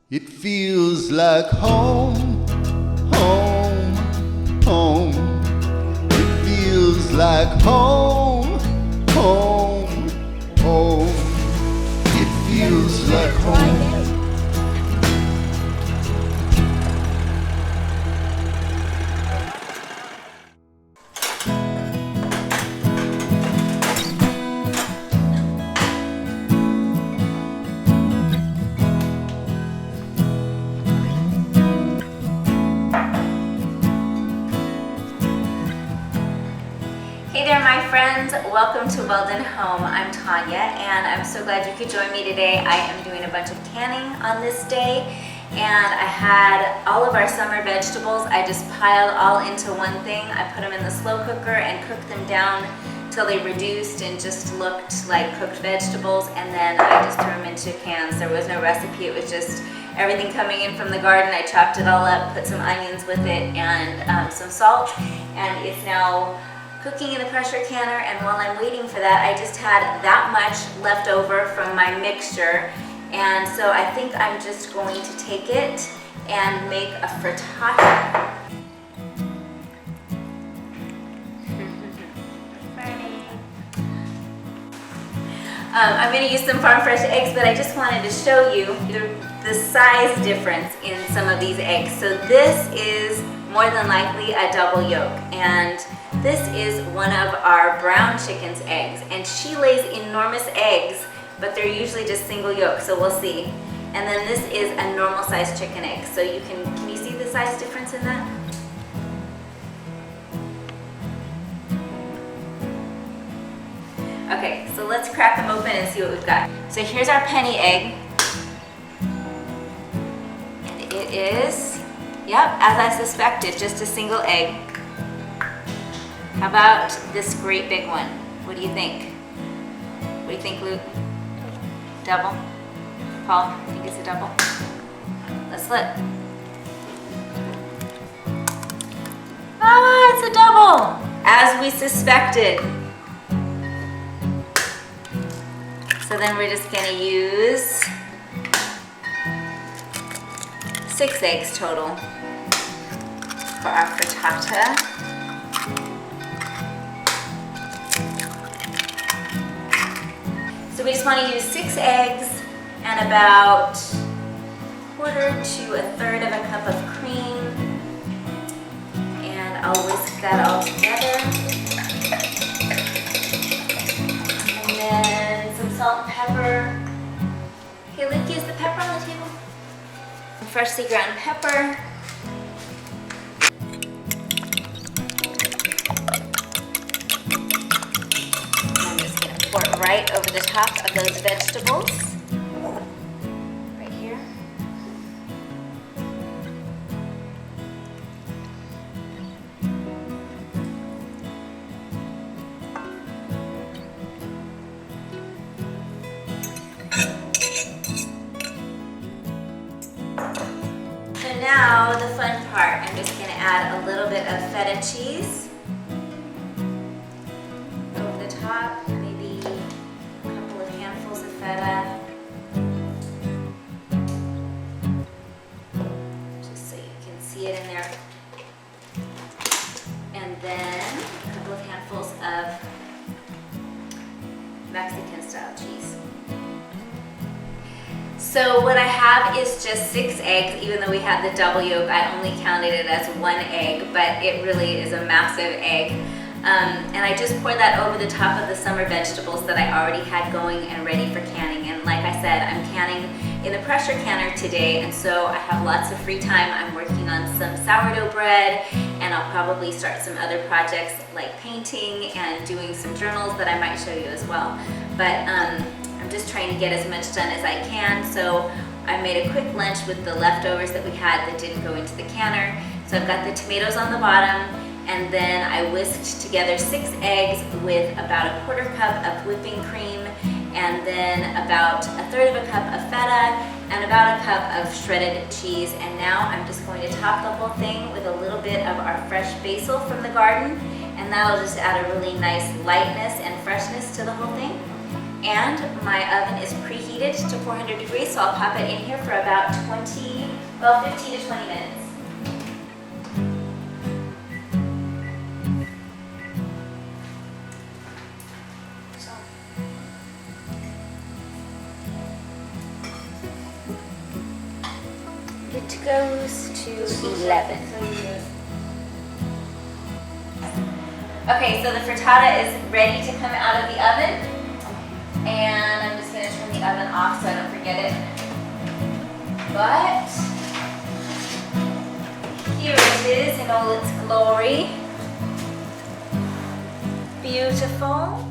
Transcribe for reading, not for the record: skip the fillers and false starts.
It feels like home, home, home. It feels like home, home, home. It feels like home. Hey there my friends, welcome to Well Done Home. I'm Tanya and I'm so glad you could join me today. I am doing a bunch of canning on this day and I had all of our summer vegetables. I just piled all into one thing. I put them in the slow cooker and cooked them down till they reduced and just looked like cooked vegetables, and then I just threw them into cans. There was no recipe, it was just everything coming in from the garden. I chopped it all up, put some onions with it and some salt, and it's now cooking in the pressure canner. And while I'm waiting for that, I just had that much left over from my mixture, and so I think I'm just going to take it and make a frittata. I'm going to use some farm fresh eggs, but I just wanted to show you the size difference in some of these eggs. So this is more than likely a double yolk, and this is one of our brown chicken's eggs, and she lays enormous eggs, but they're usually just single yolk, so we'll see. And then this is a normal sized chicken egg, so you can you see the size difference in that? Okay, so let's crack them open and see what we've got. So here's our penny egg, and it is, yep, as I suspected, just a single egg. How about this great big one? What do you think? What do you think, Luke? Double? Paul, you think it's a double? Let's look. Ah, it's a double! As we suspected. So then we're just gonna use 6 eggs total for our frittata. So we just want to use 6 eggs and about 1/4 to 1/3 of a cup of cream, and I'll whisk that all together. And then some salt and pepper. Okay, Luke, is the pepper on the table? Some freshly ground pepper. Right over the top of those vegetables, right here. So now the fun part, I'm just going to add a little bit of feta cheese over the top. Feta, just so you can see it in there, and then a couple of handfuls of Mexican style cheese. So what I have is just 6 eggs. Even though we had the double yolk, I only counted it as 1 egg, but it really is a massive egg. And I just poured that over the top of the summer vegetables that I already had going and ready for canning. And like I said, I'm canning in the pressure canner today, and so I have lots of free time. I'm working on some sourdough bread, and I'll probably start some other projects like painting and doing some journals that I might show you as well. But I'm just trying to get as much done as I can. So I made a quick lunch with the leftovers that we had that didn't go into the canner. So I've got the tomatoes on the bottom, and then I whisked together 6 eggs with about a 1/4 cup of whipping cream, and then about 1/3 of a cup of feta, and about a cup of shredded cheese. And now I'm just going to top the whole thing with a little bit of our fresh basil from the garden, and that'll just add a really nice lightness and freshness to the whole thing. And my oven is preheated to 400 degrees, so I'll pop it in here for about 15 to 20 minutes. It goes to 11. Okay, so the frittata is ready to come out of the oven. And I'm just going to turn the oven off so I don't forget it. But here it is in all its glory. Beautiful.